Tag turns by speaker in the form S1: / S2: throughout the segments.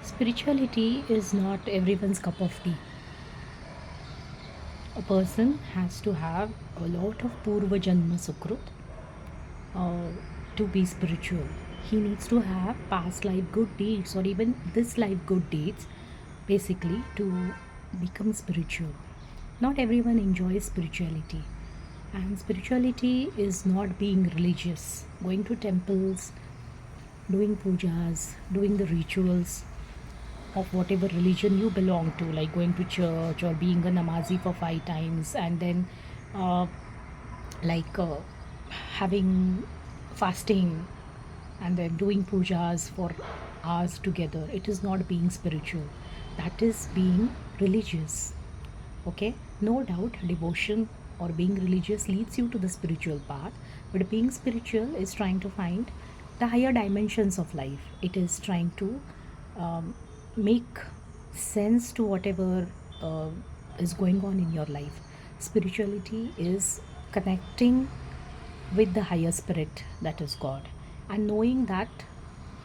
S1: Spirituality is not everyone's cup of tea. A person has to have a lot of Purva Janma Sukrut uh, to be spiritual. He needs to have past life good deeds or even this life good deeds basically to become spiritual. Not everyone enjoys spirituality, and spirituality is not being religious, going to temples, doing pujas, doing the rituals of whatever religion you belong to, like going to church or being a namazi for 5 times, and then uh, like having fasting and then doing pujas for hours together. It is not being spiritual, that is being religious. Okay, no doubt devotion or being religious leads you to the spiritual path, but being spiritual is trying to find the higher dimensions of life. It is trying to um, make sense to whatever uh, is going on in your life. Spirituality is connecting with the higher spirit, that is God, and knowing that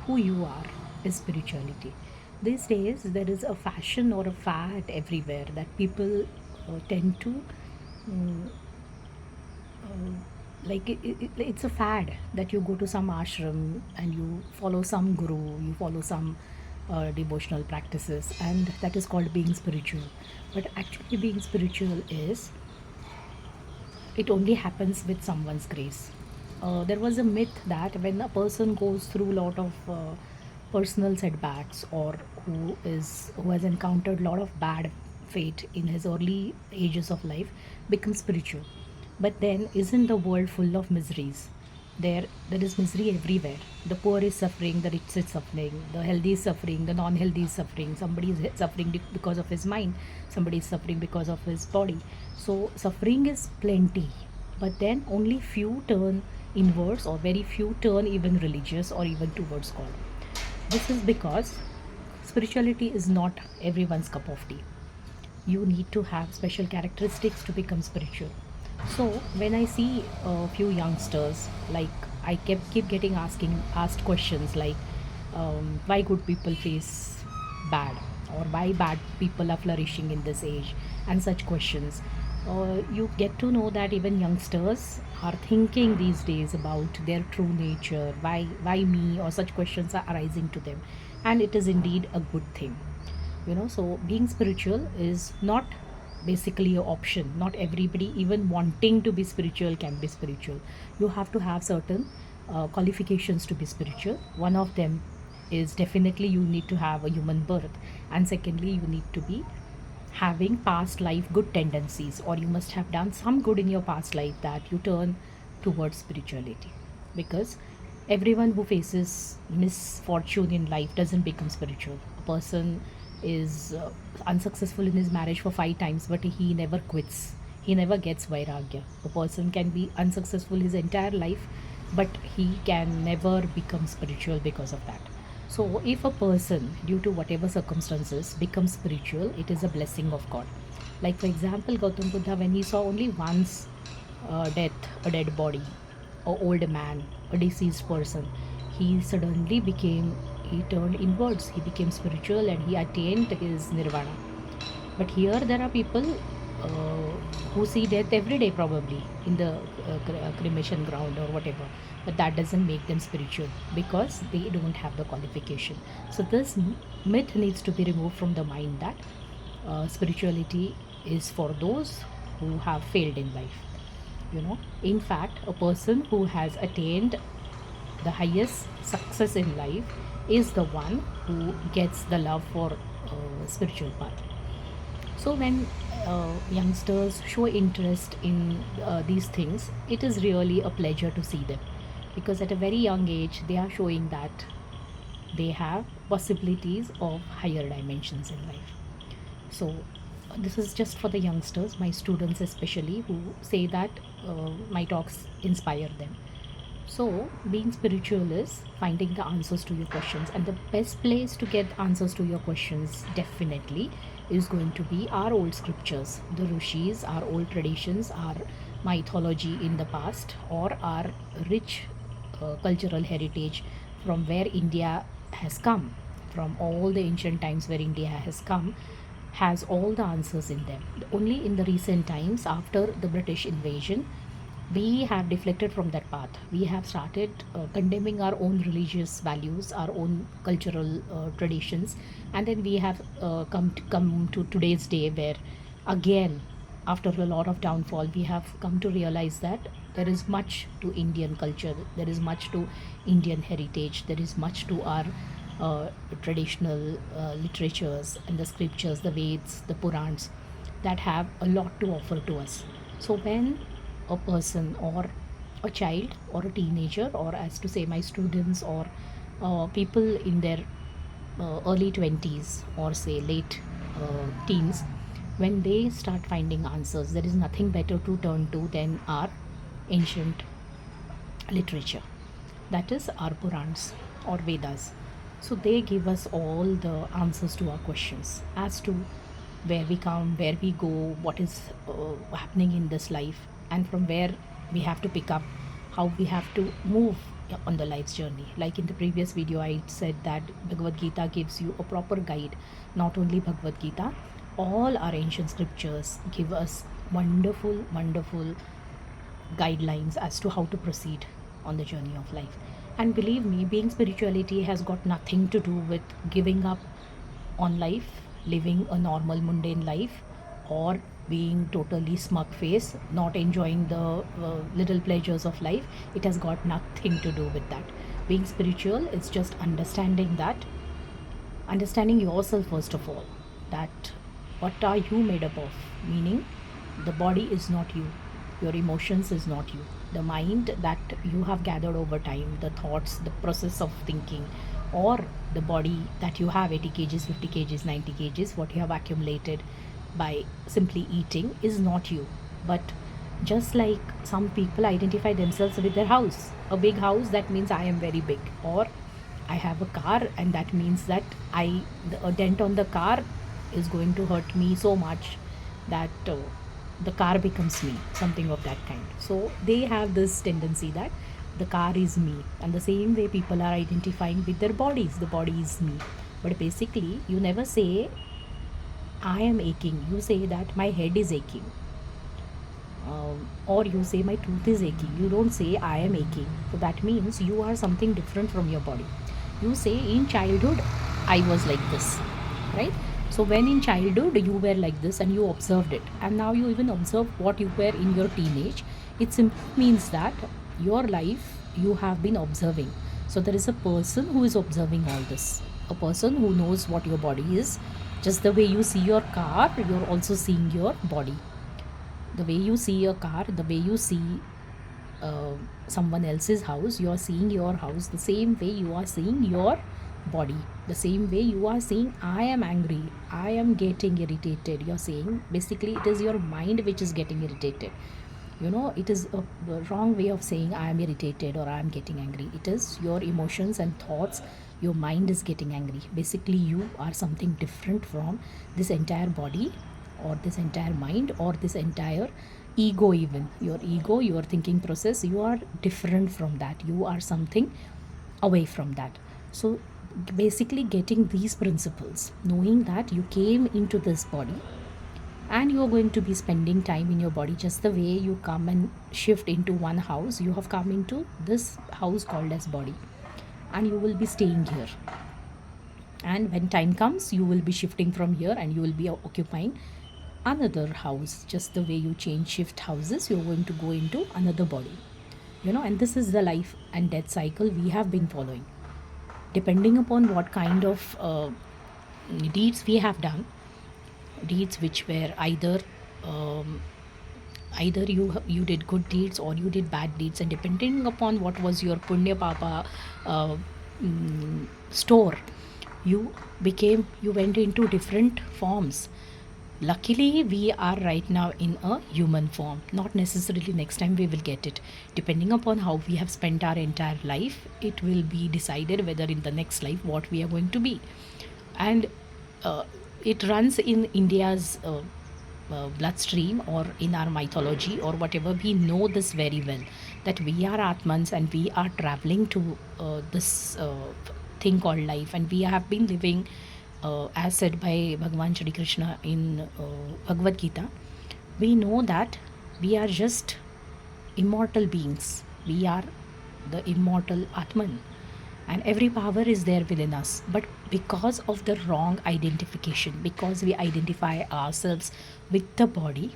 S1: who you are is spirituality. These days, there is a fashion or a fad everywhere that people tend to mm, it's a fad that you go to some ashram and you follow some guru, you follow some devotional practices, and that is called being spiritual. But actually, being spiritual is, it only happens with someone's grace. There was a myth that when a person goes through a lot of personal setbacks, or who has encountered a lot of bad fate in his early ages of life, becomes spiritual. But then, isn't the world full of miseries? There is misery everywhere. The poor is suffering, the rich is suffering, the healthy is suffering, the non-healthy is suffering. Somebody is suffering because of his mind, somebody is suffering because of his body. So suffering is plenty, but then only few turn inwards, or very few turn even religious or even towards God. This is because spirituality is not everyone's cup of tea. You need to have special characteristics to become spiritual. So when I see a few youngsters, like I keep getting asked questions like, why good people face bad, or why bad people are flourishing in this age, and such questions. You get to know that even youngsters are thinking these days about their true nature, why me, or such questions are arising to them, and it is indeed a good thing. So being spiritual is not basically an option. Not everybody even wanting to be spiritual can be spiritual. You have to have certain qualifications to be spiritual. One of them is definitely you need to have a human birth, and secondly you need to be having past life good tendencies, or you must have done some good in your past life that you turn towards spirituality. Because everyone who faces misfortune in life doesn't become spiritual. A person is unsuccessful in his marriage for 5 times, but he never quits. He never gets vairagya. A person can be unsuccessful his entire life, but he can never become spiritual because of that. So, if a person, due to whatever circumstances, becomes spiritual, it is a blessing of God. Like, for example, Gautam Buddha, when he saw only once a dead body, a old man, a deceased person, he turned inwards, he became spiritual, and he attained his nirvana. But here there are people uh, who see death every day, probably in the cremation ground or whatever. But that doesn't make them spiritual because they don't have the qualification. So this myth needs to be removed from the mind that spirituality is for those who have failed in life. In fact, a person who has attained the highest success in life is the one who gets the love for spiritual path. So when youngsters show interest in these things, it is really a pleasure to see them, because at a very young age they are showing that they have possibilities of higher dimensions in life. So this is just for the youngsters, my students especially, who say that my talks inspire them. So, being spiritual is finding the answers to your questions, and the best place to get answers to your questions definitely is going to be our old scriptures, the rishis, our old traditions, our mythology in the past, or our rich cultural heritage from where India has come. from all the ancient times where India has come, has all the answers in them. Only in the recent times, after the British invasion, we have deflected from that path. We have started condemning our own religious values, our own cultural traditions, and then we have come to today's day where, again, after a lot of downfall, we have come to realize that there is much to Indian culture, there is much to Indian heritage, there is much to our traditional literatures and the scriptures, the Veds, the Purans, that have a lot to offer to us. So when a person or a child or a teenager, or as to say my students, or people in their early 20s, or say late teens, when they start finding answers, there is nothing better to turn to than our ancient literature, that is our Purans or Vedas. So they give us all the answers to our questions as to where we come, where we go, what is happening in this life, and from where we have to pick up, how we have to move on the life's journey. Like in the previous video, I said that Bhagavad Gita gives you a proper guide. Not only Bhagavad Gita, all our ancient scriptures give us wonderful, wonderful guidelines as to how to proceed on the journey of life. And believe me, being spirituality has got nothing to do with giving up on life, living a normal mundane life, or being totally smug face, not enjoying the little pleasures of life. It has got nothing to do with that. Being spiritual is just understanding yourself first of all, that what are you made up of, meaning the body is not you, your emotions is not you, the mind that you have gathered over time, the thoughts, the process of thinking, or the body that you have 80 kgs, 50 kgs, 90 kgs, what you have accumulated by simply eating, is not you. But just like some people identify themselves with their house, a big house, that means I am very big, or I have a car, and that means that a dent on the car is going to hurt me so much that the car becomes me, something of that kind. So they have this tendency that the car is me, and the same way people are identifying with their bodies, the body is me. But basically, you never say I am aching, you say that my head is aching, or you say my tooth is aching, you don't say I am aching. So that means you are something different from your body. You say in childhood I was like this, right? So when in childhood you were like this and you observed it, and now you even observe what you were in your teenage, it simply means that your life you have been observing. So there is a person who is observing all this, a person who knows what your body is. Just the way you see your car, you're also seeing your body. The way you see your car, the way you see someone else's house, you are seeing your house. The same way you are seeing your body, the same way you are seeing I am angry, I am getting irritated, you're saying basically it is your mind which is getting irritated. It is a wrong way of saying I am irritated or I am getting angry. It is your emotions and thoughts, your mind is getting angry. Basically you are something different from this entire body, or this entire mind, or this entire ego. Even your ego, your thinking process, you are different from that, you are something away from that. So basically getting these principles, knowing that you came into this body and you are going to be spending time in your body, just the way you come and shift into one house, you have come into this house called as body, and you will be staying here. And when time comes, you will be shifting from here and you will be occupying another house. Just the way you shift houses, you're going to go into another body. And this is the life and death cycle we have been following. Depending upon what kind of deeds we have done, deeds which were either you did good deeds or you did bad deeds, and depending upon what was your punya papa store, you went into different forms. Luckily we are right now in a human form. Not necessarily next time we will get it. Depending upon how we have spent our entire life, it will be decided whether in the next life what we are going to be. And it runs in India's bloodstream, or in our mythology, or whatever. We know this very well, that we are Atmans and we are traveling to this thing called life, and we have been living, as said by Bhagavan Shri Krishna in Bhagavad Gita. We know that we are just immortal beings. We are the immortal Atman, and every power is there within us. But because of the wrong identification, because we identify ourselves with the body,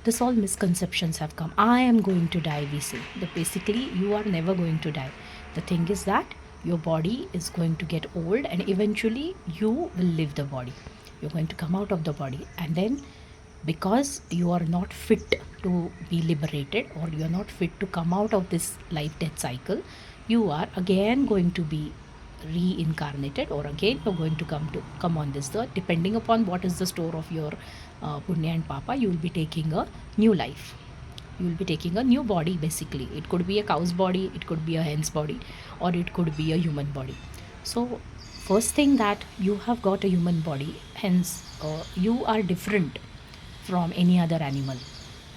S1: this all misconceptions have come. I am going to die, we say. That basically you are never going to die. The thing is that your body is going to get old, and eventually you will leave the body. You're going to come out of the body, and then because you are not fit to be liberated, or you are not fit to come out of this life death cycle, you are again going to be reincarnated, or again you're going to come on this earth. Depending upon what is the store of your punya and papa, you will be taking a new life. You will be taking a new body. Basically, it could be a cow's body, it could be a hen's body, or it could be a human body. So first thing, that you have got a human body, hence you are different from any other animal.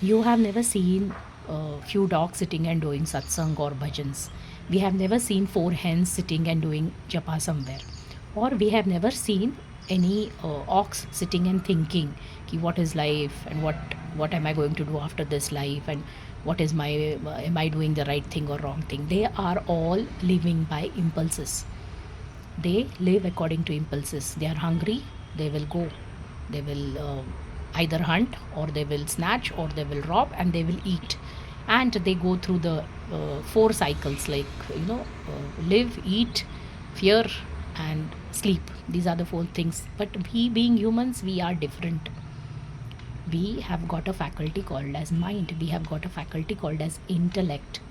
S1: You have never seen a few dogs sitting and doing satsang or bhajans. We have never seen 4 hens sitting and doing japa somewhere. Or we have never seen any ox sitting and thinking ki what is life, and what am I going to do after this life, and what is my am I doing the right thing or wrong thing. They are all living by impulses. They live according to impulses. They are hungry, they will go. They will either hunt, or they will snatch, or they will rob, and they will eat. And they go through the 4 cycles, like, live, eat, fear, and sleep. These are the 4 things. But we, being humans, we are different. We have got a faculty called as mind. We have got a faculty called as intellect.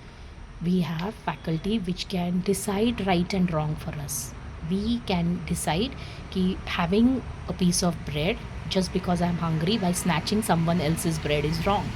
S1: We have faculty which can decide right and wrong for us. We can decide ki having a piece of bread just because I'm hungry while snatching someone else's bread is wrong.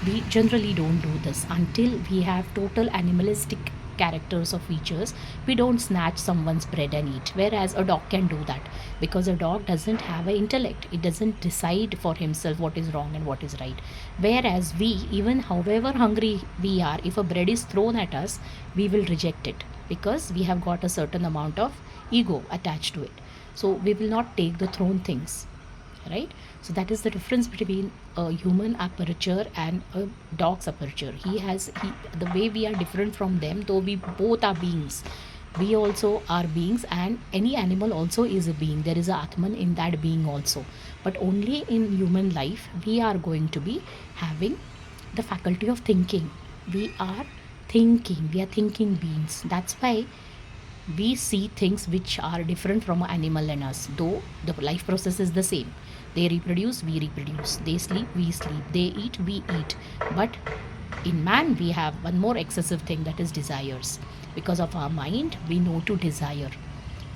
S1: We generally don't do this until we have total animalistic characters or features. We don't snatch someone's bread and eat, whereas a dog can do that, because a dog doesn't have an intellect. It doesn't decide for himself what is wrong and what is right. Whereas we, even however hungry we are, if a bread is thrown at us, we will reject it, because we have got a certain amount of ego attached to it. So we will not take the thrown things, right? So that is the difference between a human aperture and a dog's aperture. The way we are different from them, though we both are beings. We also are beings, and any animal also is a being. There is a Atman in that being also. But only in human life we are going to be having the faculty of thinking. We are thinking beings. That's why we see things which are different from an animal and us, though the life process is the same. They reproduce, we reproduce. They sleep, we sleep. They eat, we eat. But in man, we have one more excessive thing, that is desires. Because of our mind, we know to desire.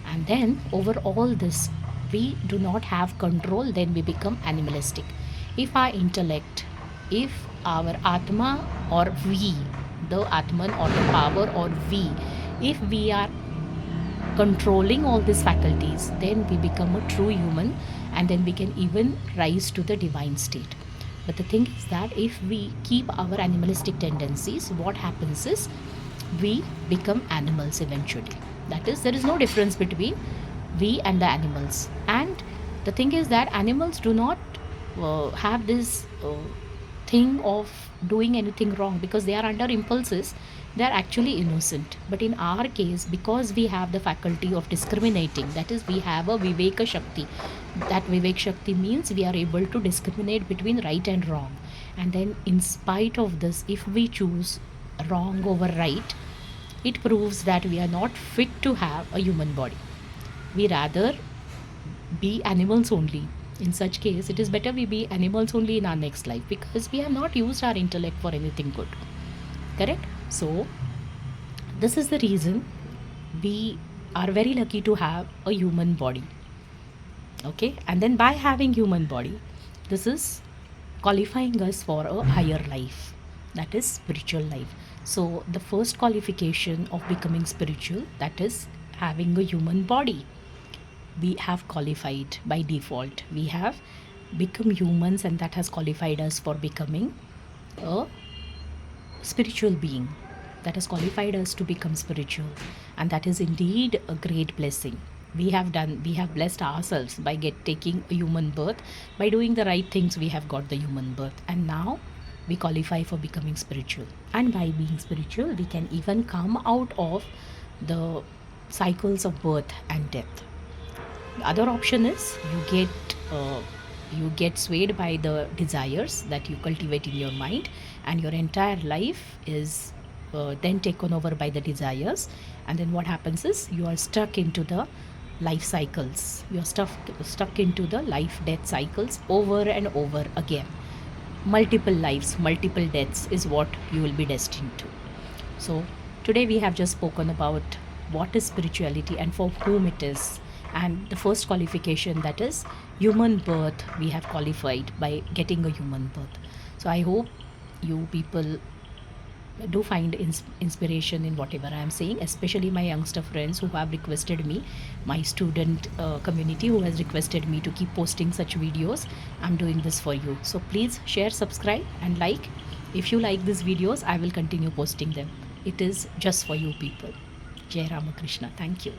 S1: And then over all this, we do not have control, then we become animalistic. If our intellect, if our Atma, or we, the Atman or the power, or we, if we are controlling all these faculties, then we become a true human, and then we can even rise to the divine state. But the thing is that if we keep our animalistic tendencies, what happens is we become animals eventually. That is, there is no difference between we and the animals. And the thing is that animals do not have this thing of doing anything wrong, because they are under impulses. They are actually innocent. But in our case, because we have the faculty of discriminating, that is, we have a Viveka Shakti. That Vivek Shakti means we are able to discriminate between right and wrong. And then in spite of this, if we choose wrong over right, it proves that we are not fit to have a human body. We rather be animals only. In such case, it is better we be animals only in our next life, because we have not used our intellect for anything good. Correct? So this is the reason we are very lucky to have a human body. Okay, and then by having human body, this is qualifying us for a higher life, that is spiritual life. So the first qualification of becoming spiritual, that is having a human body, we have qualified by default. We have become humans, and that has qualified us for becoming a spiritual being. that has qualified us to become spiritual, and that is indeed a great blessing. We have blessed ourselves by taking a human birth. By doing the right things, we have got the human birth, and now we qualify for becoming spiritual. And by being spiritual, we can even come out of the cycles of birth and death. The other option is you get swayed by the desires that you cultivate in your mind, and your entire life is then taken over by the desires. And then what happens is you are stuck into the life cycles. You are stuck into the life death cycles over and over again. Multiple lives, multiple deaths is what you will be destined to. So, today we have just spoken about what is spirituality and for whom it is. And the first qualification, that is human birth, we have qualified by getting a human birth. So, I hope you people do find inspiration in whatever I am saying, especially my youngster friends who have requested me, my student community who has requested me to keep posting such videos. I'm doing this for you. So please share, subscribe, and like. If you like these videos, I will continue posting them. It is just for you people. Jai Ramakrishna. Thank you.